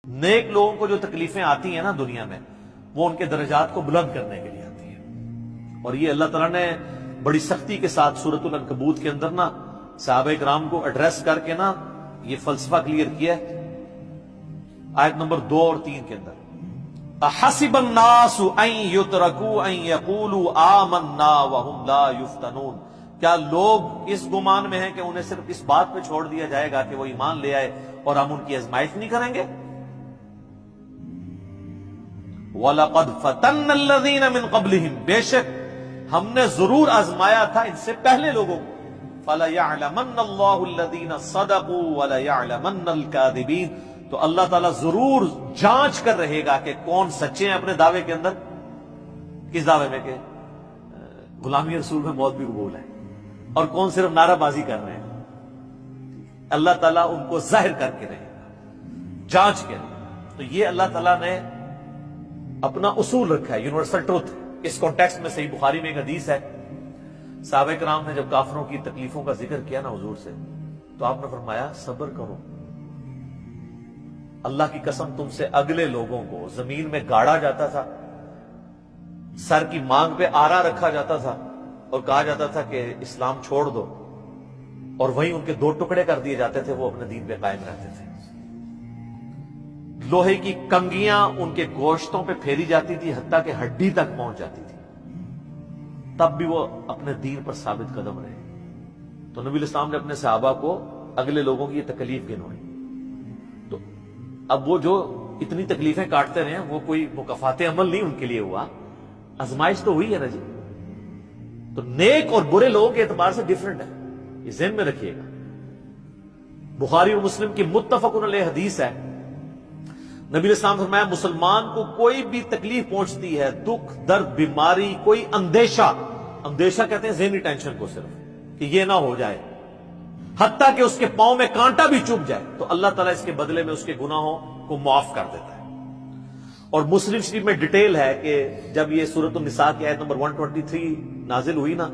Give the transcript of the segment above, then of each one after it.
نیک لوگوں کو جو تکلیفیں آتی ہیں نا دنیا میں، وہ ان کے درجات کو بلند کرنے کے لیے آتی ہیں. اور یہ اللہ تعالیٰ نے بڑی سختی کے ساتھ سورۃ العنکبوت کے اندر نا صحابہ کرام کو ایڈریس کر کے نا یہ فلسفہ کلیئر کیا ہے. آیت نمبر 2 اور 3 کے اندر احسب الناس ان یترکوا ان یقولوا آمنا وهم لا یفتنون، کیا لوگ اس گمان میں ہیں کہ انہیں صرف اس بات پہ چھوڑ دیا جائے گا کہ وہ ایمان لے آئے اور ہم ان کی آزمائش نہیں کریں گے؟ وَلَقَدْ فَتَنَّ الَّذِينَ مِن قَبْلِهِمْ، بے شک ہم نے ضرور آزمایا تھا ان سے پہلے لوگوں کو. فَلَيَعْلَمَنَّ اللَّهُ الَّذِينَ صَدَقُوا وَلَيَعْلَمَنَّ الْكَاذِبِينَ، تو اللہ تعالیٰ ضرور جانچ کر رہے گا کہ کون سچے ہیں اپنے دعوے کے اندر. کس دعوے میں؟ کہ غلامی رسول میں موت بھی قبول ہے، اور کون صرف نعرہ بازی کر رہے ہیں. اللہ تعالیٰ ان کو ظاہر کر کے رہے گا، جانچ کے رہے. تو یہ اللہ تعالیٰ نے اپنا اصول رکھا ہے، یونیورسل ٹروتھ. اس کانٹیکسٹ میں صحیح بخاری میں ایک حدیث ہے، صحابہ کرام نے جب کافروں کی تکلیفوں کا ذکر کیا نا حضور سے، تو آپ نے فرمایا صبر کرو، اللہ کی قسم تم سے اگلے لوگوں کو زمین میں گاڑا جاتا تھا، سر کی مانگ پہ آرا رکھا جاتا تھا اور کہا جاتا تھا کہ اسلام چھوڑ دو، اور وہیں ان کے 2 ٹکڑے کر دیے جاتے تھے، وہ اپنے دین پہ قائم رہتے تھے. لوہے کی کنگیاں ان کے گوشتوں پہ پھیری جاتی تھی، حتیٰ کہ ہڈی تک پہنچ جاتی تھی، تب بھی وہ اپنے دین پر ثابت قدم رہے. تو نبی الاسلام نے اپنے صحابہ کو اگلے لوگوں کی یہ تکلیف گنوائی. تو اب وہ جو اتنی تکلیفیں کاٹتے رہے ہیں، وہ کوئی مکافات عمل نہیں ان کے لیے ہوا، آزمائش تو ہوئی ہے نا جی. تو نیک اور برے لوگوں کے اعتبار سے ڈیفرنٹ ہے، یہ ذہن میں رکھیے گا. بخاری اور مسلم کی متفق علیہ حدیث ہے، نبی علیہ السلام نے فرمایا مسلمان کو کوئی بھی تکلیف پہنچتی ہے، دکھ درد بیماری، کوئی اندیشہ کہتے ہیں ذہنی ٹینشن کو، صرف کہ یہ نہ ہو جائے، حتیٰ کہ اس کے پاؤں میں کانٹا بھی چبھ جائے، تو اللہ تعالیٰ اس کے بدلے میں اس کے گناہوں کو معاف کر دیتا ہے. اور مسلم شریف میں ڈیٹیل ہے کہ جب یہ سورۃ النساء کی آیت نمبر 123 نازل ہوئی نا،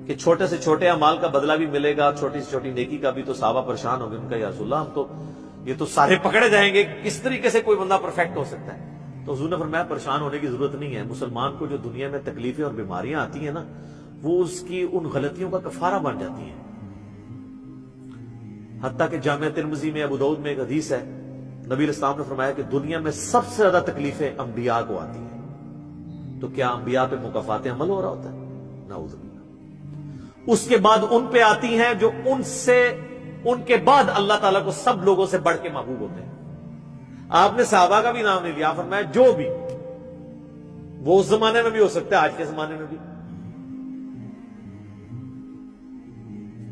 کہ چھوٹے سے چھوٹے اعمال کا بدلہ بھی ملے گا، چھوٹی سے چھوٹی نیکی کا بھی، تو صحابہ پریشان ہو گئے. ان کا یا رسول اللہ، ہم تو یہ تو سارے پکڑے جائیں گے، کس طریقے سے کوئی بندہ پرفیکٹ ہو سکتا ہے؟ تو حضور نے فرمایا پریشان ہونے کی ضرورت نہیں ہے. مسلمان کو جو دنیا میں تکلیفیں اور بیماریاں آتی ہیں نا، وہ اس کی ان غلطیوں کا کفارہ بن جاتی ہیں. حتیٰ کہ جامعہ ترمذی میں، ابو داؤد میں ایک حدیث ہے، نبی علیہ السلام نے فرمایا کہ دنیا میں سب سے زیادہ تکلیفیں انبیاء کو آتی ہیں. تو کیا انبیاء پہ مکافات عمل ہو رہا ہوتا ہے؟ نعوذ باللہ. اس کے بعد ان پہ آتی ہیں جو ان کے بعد اللہ تعالیٰ کو سب لوگوں سے بڑھ کے محبوب ہوتے ہیں. آپ نے صحابہ کا بھی نام نہیں لیا، فرمایا جو بھی، وہ اس زمانے میں بھی ہو سکتا ہے، آج کے زمانے میں بھی.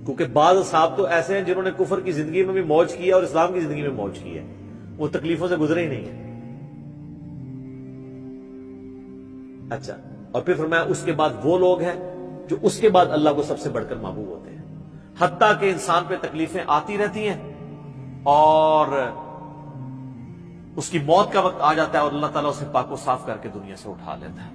کیونکہ بعض صحابہ تو ایسے ہیں جنہوں نے کفر کی زندگی میں بھی موج کی ہے اور اسلام کی زندگی میں موج کی ہے، وہ تکلیفوں سے گزرے ہی نہیں ہیں. اچھا، اور پھر فرمایا اس کے بعد وہ لوگ ہیں جو اس کے بعد اللہ کو سب سے بڑھ کر محبوب ہوتے ہیں. حتیٰ کہ انسان پہ تکلیفیں آتی رہتی ہیں اور اس کی موت کا وقت آ جاتا ہے اور اللہ تعالیٰ اسے پاک و صاف کر کے دنیا سے اٹھا لیتا ہے.